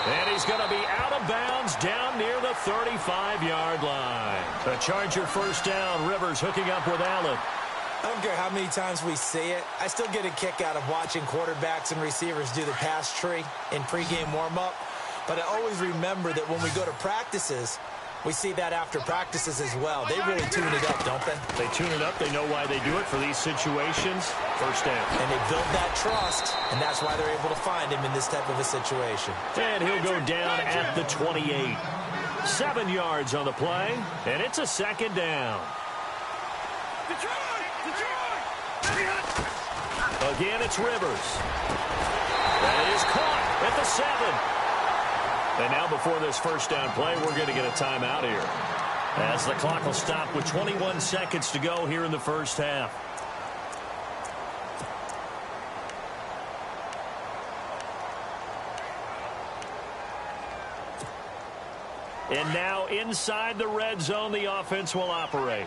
And he's going to be out of bounds down near the 35-yard line. The Charger first down. Rivers hooking up with Allen. I don't care how many times we see it. I still get a kick out of watching quarterbacks and receivers do the pass tree in pregame warm-up. But I always remember that when we go to practices, we see that after practices as well. They really tune it up, don't they? They tune it up. They know why they do it for these situations. First down. And they build that trust, and that's why they're able to find him in this type of a situation. And he'll go down at the 28. 7 yards on the play, and it's a second down. Again, it's Rivers. That is caught at the 7. And now before this first down play, we're going to get a timeout here, as the clock will stop with 21 seconds to go here in the first half. And now inside the red zone, the offense will operate.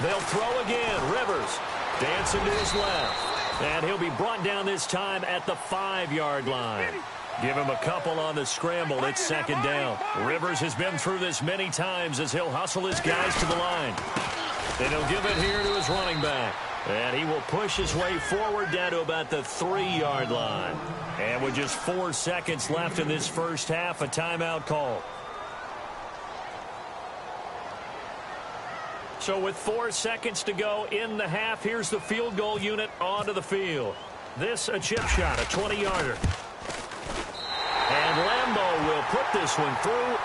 They'll throw again. Rivers dancing to his left. And he'll be brought down this time at the 5-yard line. Give him a couple on the scramble. It's second down. Rivers has been through this many times as he'll hustle his guys to the line. Then he'll give it here to his running back. And he will push his way forward down to about the 3-yard line. And with just 4 seconds left in this first half, a timeout call. So with 4 seconds to go in the half, here's the field goal unit onto the field. This a chip shot, a 20-yarder. And Lambeau will put this one through.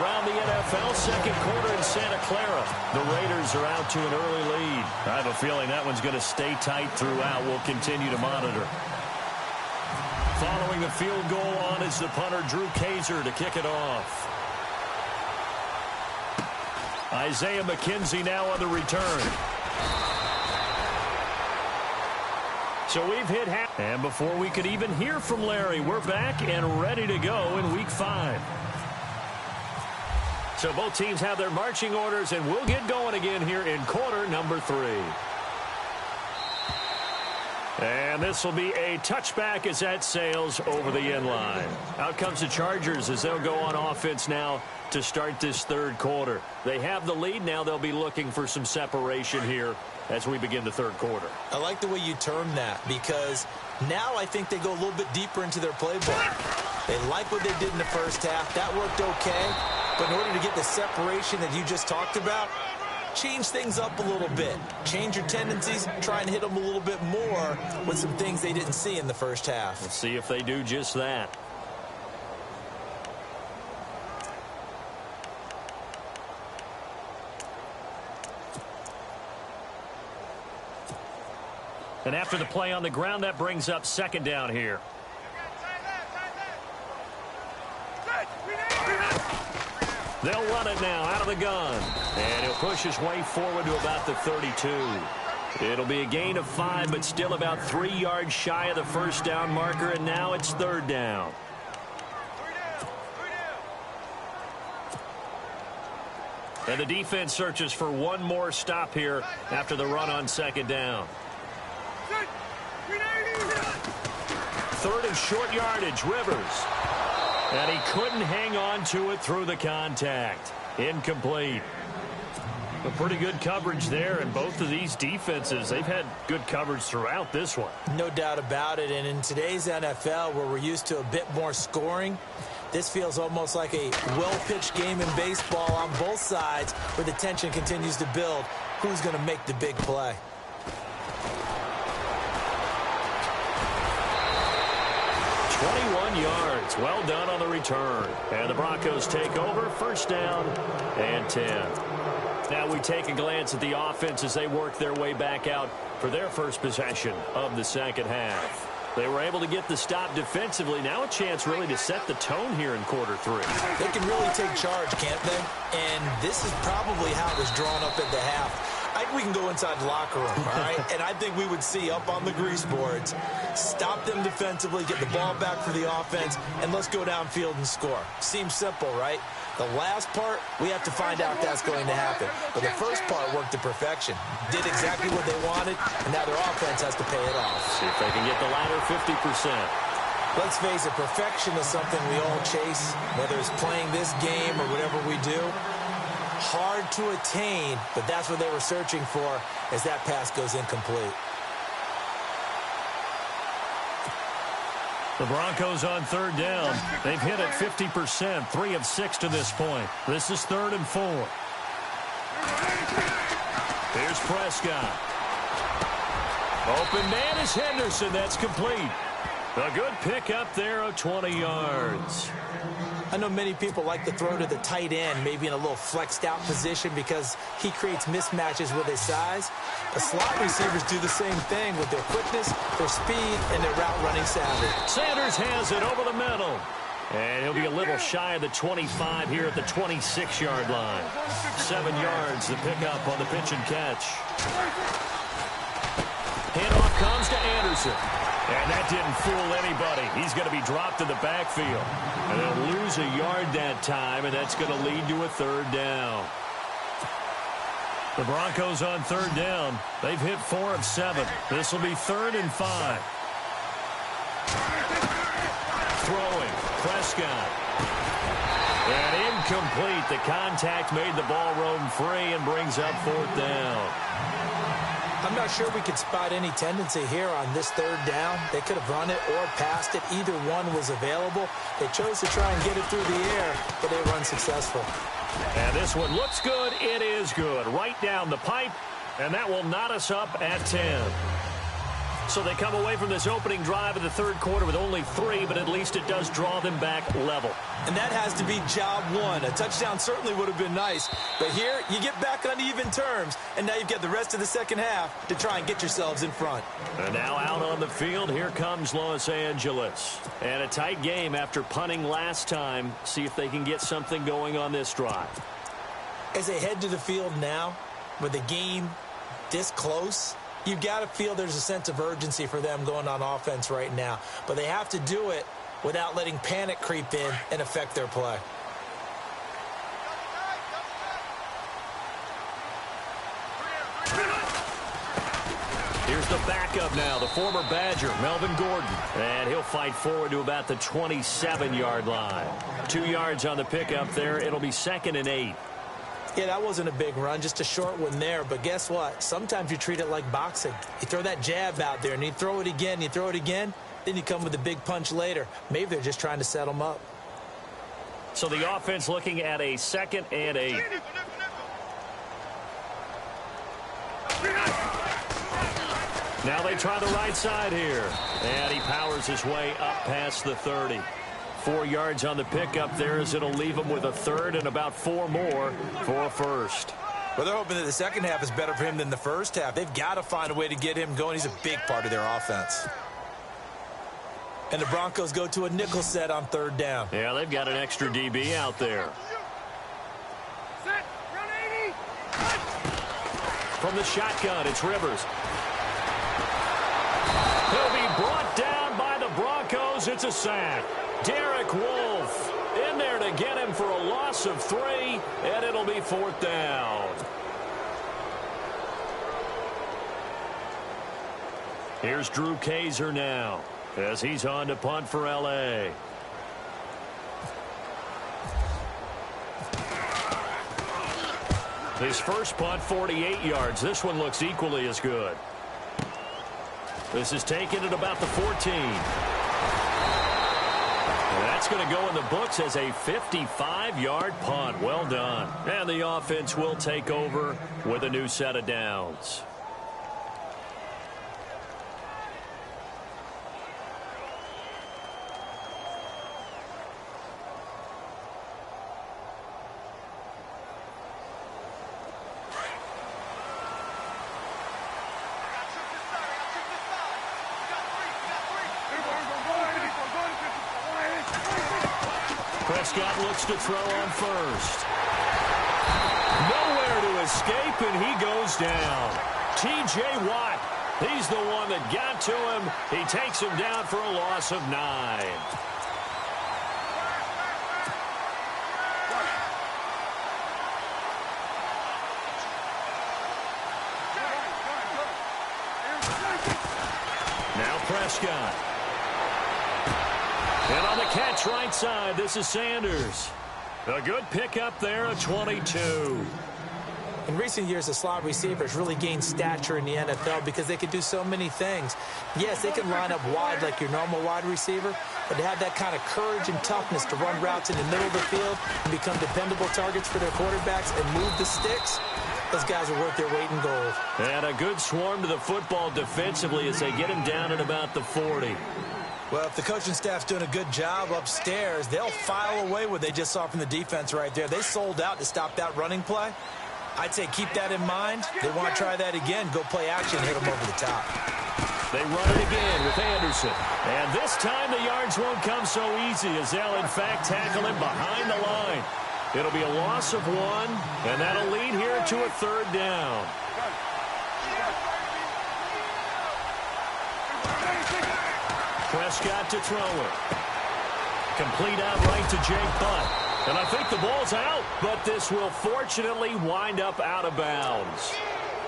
Around the NFL, second quarter in Santa Clara. The Raiders are out to an early lead. I have a feeling that one's going to stay tight throughout. We'll continue to monitor. Following the field goal on is the punter, Drew Kaiser, to kick it off. Isaiah McKenzie now on the return. So we've hit half. And before we could even hear from Larry, we're back and ready to go in Week 5. So both teams have their marching orders, and we'll get going again here in quarter number 3. And this will be a touchback as that sails over the end line. Out comes the Chargers as they'll go on offense now to start this third quarter. They have the lead. Now they'll be looking for some separation here as we begin the third quarter. I like the way you term that, because now I think they go a little bit deeper into their playbook. They like what they did in the first half. That worked okay. But in order to get the separation that you just talked about, change things up a little bit. Change your tendencies. Try and hit them a little bit more with some things they didn't see in the first half. Let's see if they do just that. And after the play on the ground, that brings up second down here. They'll run it now out of the gun. And he'll push his way forward to about the 32. It'll be a gain of 5, but still about 3 yards shy of the first down marker, and now it's third down. And the defense searches for one more stop here after the run on second down. Third and short yardage, Rivers. And he couldn't hang on to it through the contact. Incomplete. A pretty good coverage there, and both of these defenses, they've had good coverage throughout this one. No doubt about it, and in today's NFL, where we're used to a bit more scoring, this feels almost like a well-pitched game in baseball on both sides, where the tension continues to build. Who's going to make the big play? Yards. Well done on the return. And the Broncos take over. First down and 10. Now we take a glance at the offense as they work their way back out for their first possession of the second half. They were able to get the stop defensively. Now a chance really to set the tone here in quarter 3. They can really take charge, can't they? And this is probably how it was drawn up at the half. I think we can go inside the locker room, all right? And I think we would see up on the grease boards, stop them defensively, get the ball back for the offense, and let's go downfield and score. Seems simple, right? The last part, we have to find out if that's going to happen. But the first part worked to perfection. Did exactly what they wanted, and now their offense has to pay it off. See if they can get the latter 50%. Let's face it, perfection is something we all chase, whether it's playing this game or whatever we do. Hard to attain, but that's what they were searching for as that pass goes incomplete. The Broncos on third down. They've hit it 50%, 3 of 6 to this point. This is 3rd and 4. Here's Prescott. Open man is Henderson. That's complete. A good pick up there of 20 yards. I know many people like to throw to the tight end, maybe in a little flexed out position because he creates mismatches with his size. But slot receivers do the same thing with their quickness, their speed, and their route running savvy. Sanders has it over the middle. And he'll be a little shy of the 25 here at the 26-yard line. 7 yards the pickup on the pitch and catch. Handoff comes to Anderson. And that didn't fool anybody. He's going to be dropped in the backfield. And they'll lose a yard that time, and that's going to lead to a 3rd down. The Broncos on 3rd down. They've hit 4 of 7. This will be 3rd and 5. Throwing. Prescott. And incomplete. The contact made the ball roam free and brings up 4th down. I'm not sure we could spot any tendency here on this 3rd down. They could have run it or passed it. Either one was available. They chose to try and get it through the air, but they were unsuccessful. And this one looks good. It is good. Right down the pipe, and that will knot us up at 10. So they come away from this opening drive in the 3rd quarter with only 3, but at least it does draw them back level. And that has to be job 1. A touchdown certainly would have been nice. But here, you get back on even terms, and now you've got the rest of the second half to try and get yourselves in front. And now out on the field, here comes Los Angeles. And a tight game after punting last time. See if they can get something going on this drive. As they head to the field now, with the game this close, you've got to feel there's a sense of urgency for them going on offense right now. But they have to do it without letting panic creep in and affect their play. Here's the backup now, the former Badger, Melvin Gordon. And he'll fight forward to about the 27-yard line. 2 yards on the pickup there. It'll be 2nd and 8. Yeah, that wasn't a big run, just a short one there. But guess what? Sometimes you treat it like boxing. You throw that jab out there, and you throw it again, then you come with a big punch later. Maybe they're just trying to set them up. So the offense looking at a 2nd and 8. Now they try the right side here. And he powers his way up past the 30. 4 yards on the pickup there as it'll leave him with a 3rd and about 4 more for a 1st. Well, they're hoping that the second half is better for him than the first half. They've got to find a way to get him going. He's a big part of their offense. And the Broncos go to a nickel set on 3rd down. Yeah, they've got an extra DB out there. From the shotgun, it's Rivers. He'll be brought down by the Broncos. It's a sack. Derek Wolfe in there to get him for a loss of 3, and it'll be 4th down. Here's Drew Kaiser now as he's on to punt for L.A. His first punt, 48 yards. This one looks equally as good. This is taken at about the 14. That's going to go in the books as a 55-yard punt. Well done. And the offense will take over with a new set of downs. Prescott looks to throw on first. Nowhere to escape, and he goes down. T.J. Watt, he's the one that got to him. He takes him down for a loss of 9. Now Prescott. And on the catch right side, this is Sanders. A good pickup there, a 22. In recent years, the slot receivers really gained stature in the NFL because they can do so many things. Yes, they can line up wide like your normal wide receiver, but to have that kind of courage and toughness to run routes in the middle of the field and become dependable targets for their quarterbacks and move the sticks, those guys are worth their weight in gold. And a good swarm to the football defensively as they get him down at about the 40. Well, if the coaching staff's doing a good job upstairs, they'll file away what they just saw from the defense right there. They sold out to stop that running play. I'd say keep that in mind. They want to try that again. Go play action, hit them over the top. They run it again with Anderson. And this time the yards won't come so easy as they'll, in fact, tackle him behind the line. It'll be a loss of 1, and that'll lead here to a 3rd down. Prescott to throw it. Complete out right to Jake Butt. And I think the ball's out, but this will fortunately wind up out of bounds.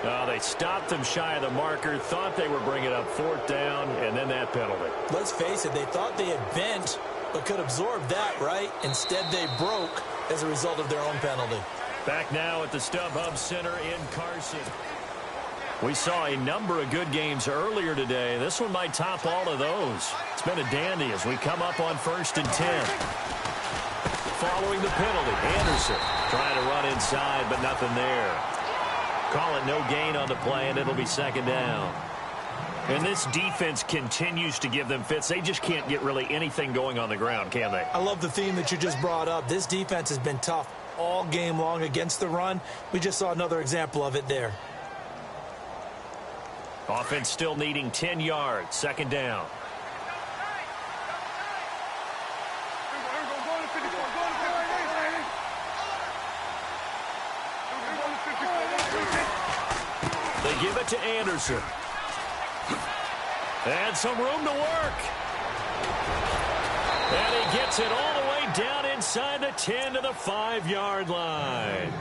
They stopped them shy of the marker, thought they were bringing up 4th down, and then that penalty. Let's face it, they thought they had bent, but could absorb that, right? Instead, they broke as a result of their own penalty. Back now at the StubHub Center in Carson. We saw a number of good games earlier today. This one might top all of those. It's been a dandy as we come up on 1st and 10. Following the penalty, Anderson trying to run inside, but nothing there. Call it no gain on the play, and it'll be 2nd down. And this defense continues to give them fits. They just can't get really anything going on the ground, can they? I love the theme that you just brought up. This defense has been tough all game long against the run. We just saw another example of it there. Offense still needing 10 yards. 2nd down. They give it to Anderson. And some room to work. And he gets it all the way down inside the 10 to the 5-yard line.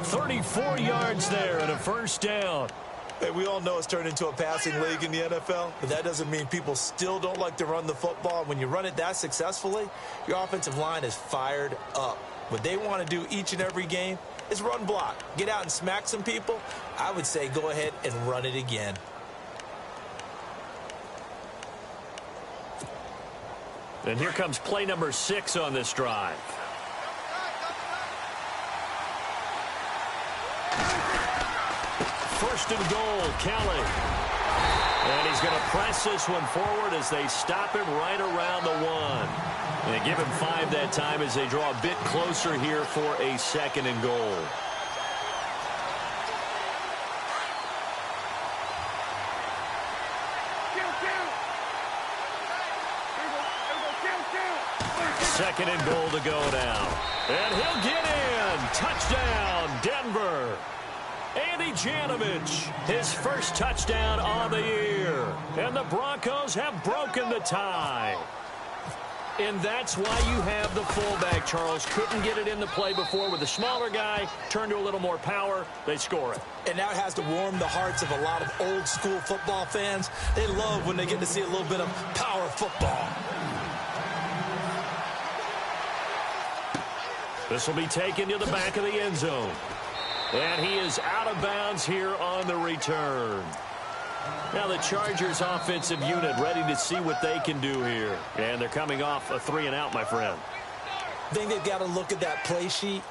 34 yards there and a 1st down. Hey, we all know it's turned into a passing league in the NFL, but that doesn't mean people still don't like to run the football. When you run it that successfully, your offensive line is fired up. What they want to do each and every game is run block. Get out and smack some people. I would say go ahead and run it again. And here comes play number 6 on this drive. First and goal, Kelly. And he's going to press this one forward as they stop him right around the 1. And give him 5 that time as they draw a bit closer here for a 2nd and goal. Second and goal to go now. And he'll get in. Touchdown, Denver. Andy Janovich, his first touchdown on the year. And the Broncos have broken the tie. And that's why you have the fullback, Charles. Couldn't get it in the play before with the smaller guy. Turned to a little more power. They score it. And now it has to warm the hearts of a lot of old-school football fans. They love when they get to see a little bit of power football. This will be taken to the back of the end zone. And he is out of bounds here on the return. Now the Chargers offensive unit ready to see what they can do here. And they're coming off a 3-and-out, my friend. I think they've got to look at that play sheet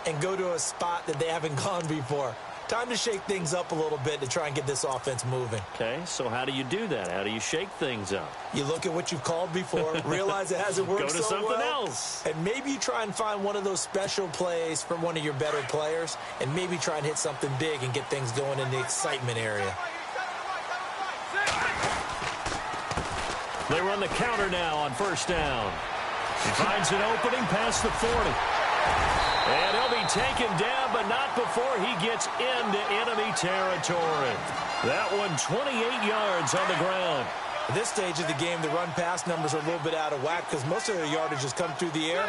and go to a spot that they haven't gone before. Time to shake things up a little bit to try and get this offense moving. Okay, so how do you do that? How do you shake things up? You look at what you've called before, realize it hasn't worked Go to so something well, else. and maybe you try and find one of those special plays from one of your better players, and maybe try and hit something big and get things going in the excitement area. They run the counter now on 1st down. He finds an opening past the 40. And he'll be taken down, but not before he gets into enemy territory. That one 28 yards on the ground. At this stage of the game, the run-pass numbers are a little bit out of whack because most of their yardage has come through the air.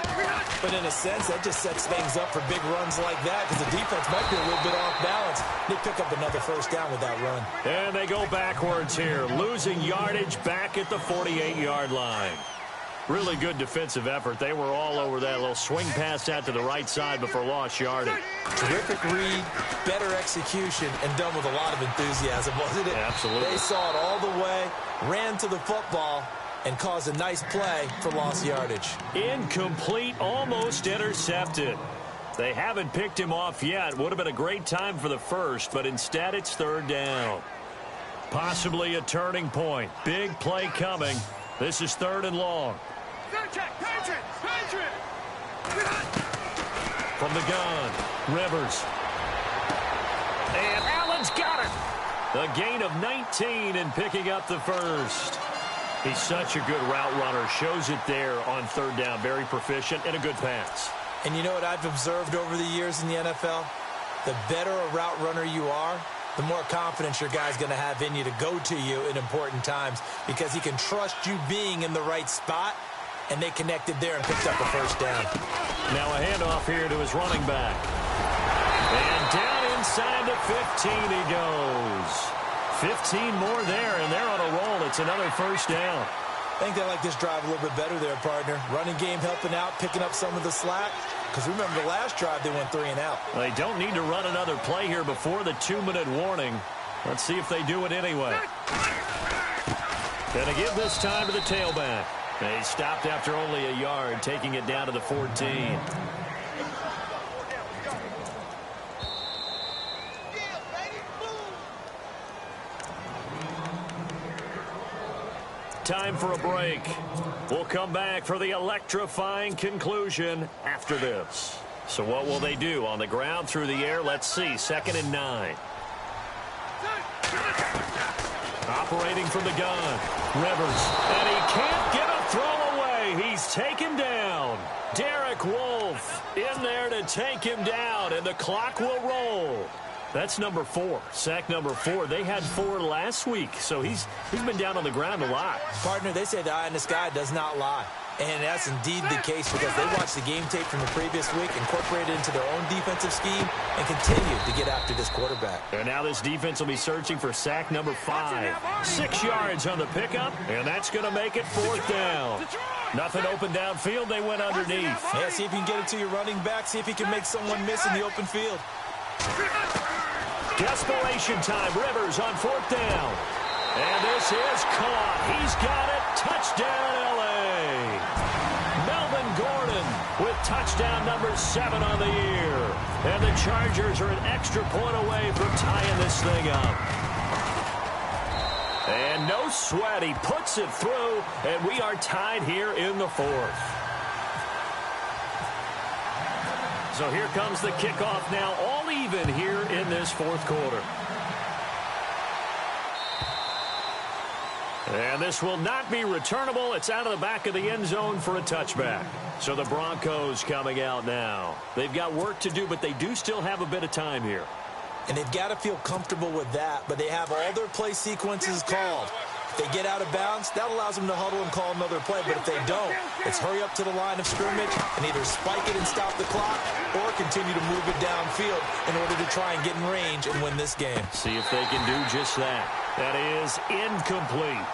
But in a sense, that just sets things up for big runs like that because the defense might be a little bit off balance. They pick up another first down with that run. And they go backwards here, losing yardage back at the 48-yard line. Really good defensive effort. They were all over that little swing pass out to the right side before lost yardage. Terrific read, better execution, and done with a lot of enthusiasm, wasn't it? Absolutely. They saw it all the way, ran to the football, and caused a nice play for lost yardage. Incomplete, almost intercepted. They haven't picked him off yet. Would have been a great time for the first, but instead it's third down. Possibly a turning point. Big play coming. This is third and long. From the gun, Rivers. And Allen's got it. A gain of 19 and picking up the first. He's such a good route runner. Shows it there on third down. Very proficient and a good pass. And you know what I've observed over the years in the NFL? The better a route runner you are, the more confidence your guy's going to have in you to go to you in important times because he can trust you being in the right spot, and they connected there and picked up a first down. Now a handoff here to his running back. And down inside the 15 he goes. 15 more there, and they're on a roll. It's another first down. I think they like this drive a little bit better there, partner. Running game helping out, picking up some of the slack. Because remember, the last drive they went 3 and out. They don't need to run another play here before the 2-minute warning. Let's see if they do it anyway. Gonna give this time to the tailback. They stopped after only a yard, taking it down to the 14. Time for a break. We'll come back for the electrifying conclusion after this. So what will they do? On the ground, through the air? Let's see. 2nd and 9. Operating from the gun. Rivers. And he can't get a throw away. He's taken down. Derek Wolfe in there to take him down, and the clock will roll. That's number 4. Sack number 4. They had 4 last week, so he's been down on the ground a lot. Partner, they say the eye in the sky does not lie. And that's indeed the case because they watched the game tape from the previous week, incorporated it into their own defensive scheme, and continued to get after this quarterback. And now this defense will be searching for sack number 5. 6 yards on the pickup, and that's going to make it 4th down. Nothing open downfield. They went underneath. Yeah, see if you can get it to your running back. See if you can make someone miss in the open field. Desperation time. Rivers on 4th down. And this is caught. He's got it. Touchdown, L.A. Melvin Gordon with touchdown number 7 on the year. And the Chargers are an extra point away from tying this thing up. And no sweat. He puts it through, and we are tied here in the 4th. So here comes the kickoff now, all even here in this 4th quarter. And this will not be returnable. It's out of the back of the end zone for a touchback. So the Broncos coming out now. They've got work to do, but they do still have a bit of time here. And they've got to feel comfortable with that, but they have all their play sequences called. If they get out of bounds, that allows them to huddle and call another play. But if they don't, it's hurry up to the line of scrimmage and either spike it and stop the clock or continue to move it downfield in order to try and get in range and win this game. See if they can do just that. That is incomplete.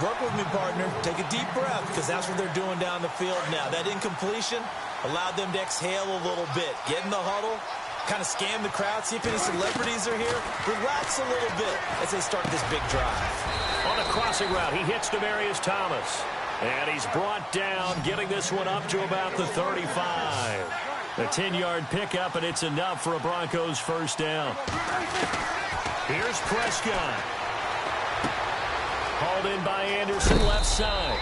Work with me, partner. Take a deep breath because that's what they're doing down the field now. That incompletion allowed them to exhale a little bit. Get in the huddle, kind of scan the crowd, see if any celebrities are here. Relax a little bit as they start this big drive. On a crossing route, he hits Demaryius Thomas. And he's brought down, getting this one up to about the 35. A 10-yard pickup, and it's enough for a Broncos first down. Here's Prescott. Hauled in by Anderson, left side.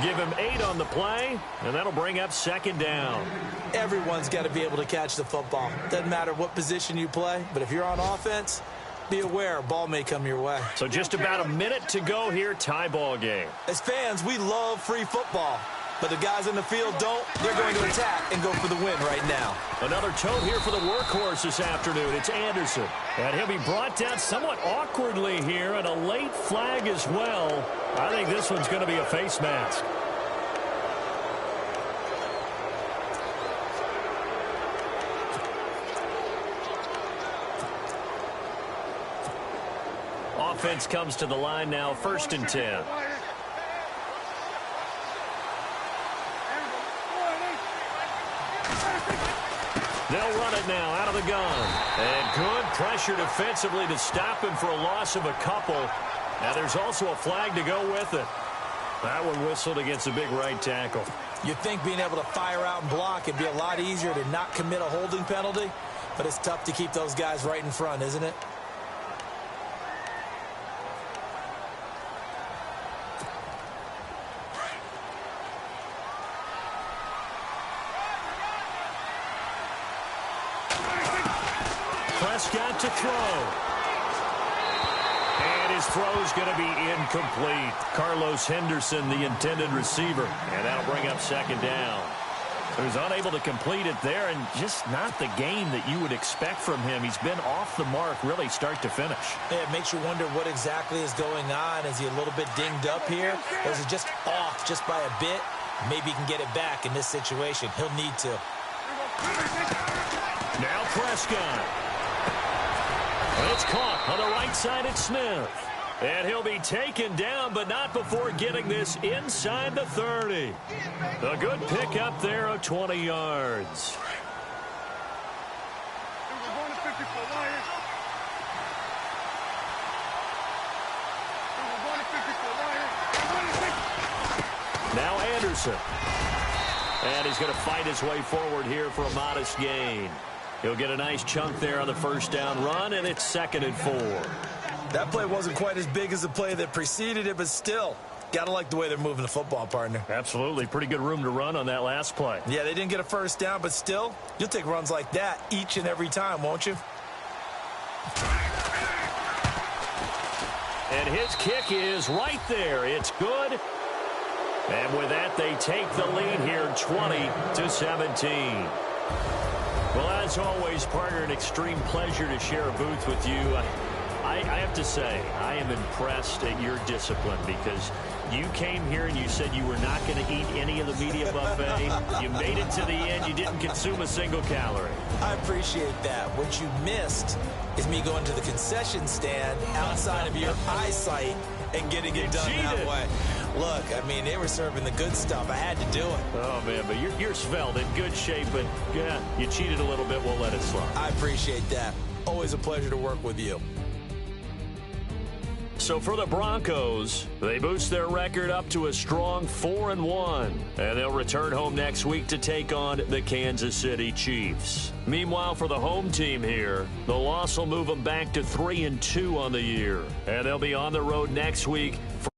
Give him 8 on the play, and that'll bring up 2nd down. Everyone's got to be able to catch the football. Doesn't matter what position you play, but if you're on offense, be aware a ball may come your way. So just about a minute to go here, tie ball game. As fans, we love free football. but the guys in the field don't. They're going to attack and go for the win right now. Another tote here for the workhorse this afternoon. It's Anderson. And he'll be brought down somewhat awkwardly here, and a late flag as well. I think this one's going to be a face mask. Offense comes to the line now, 1st and 10. They'll run it now out of the gun. And good pressure defensively to stop him for a loss of a couple. Now there's also a flag to go with it. That one whistled against a big right tackle. You'd think being able to fire out and block it'd be a lot easier to not commit a holding penalty, but it's tough to keep those guys right in front, isn't it? Prescott to throw. And his throw's going to be incomplete. Carlos Henderson, the intended receiver. And that'll bring up 2nd down. He was unable to complete it there, and just not the game that you would expect from him. He's been off the mark really start to finish. Yeah, it makes you wonder what exactly is going on. Is he a little bit dinged up here? Or is he just off just by a bit? Maybe he can get it back in this situation. He'll need to. Now Prescott. It's caught on the right side at Smith. And he'll be taken down, but not before getting this inside the 30. A good pickup there of 20 yards. Now Anderson. And he's going to fight his way forward here for a modest gain. He'll get a nice chunk there on the 1st down run, and it's 2nd and 4. That play wasn't quite as big as the play that preceded it, but still, got to like the way they're moving the football, partner. Absolutely. Pretty good room to run on that last play. Yeah, they didn't get a 1st down, but still, you'll take runs like that each and every time, won't you? And his kick is right there. It's good. And with that, they take the lead here, 20-17. Well, as always, partner, an extreme pleasure to share a booth with you. I have to say, I am impressed at your discipline because you came here and you said you were not going to eat any of the media buffet. You made it to the end. You didn't consume a single calorie. I appreciate that. What you missed is me going to the concession stand outside of your eyesight and getting it done that way. Look, I mean, they were serving the good stuff. I had to do it. Oh, man, but you're svelte, in good shape, but, yeah, you cheated a little bit. We'll let it slide. I appreciate that. Always a pleasure to work with you. So for the Broncos, they boost their record up to a strong 4-1, and they'll return home next week to take on the Kansas City Chiefs. Meanwhile, for the home team here, the loss will move them back to 3-2 on the year, and they'll be on the road next week for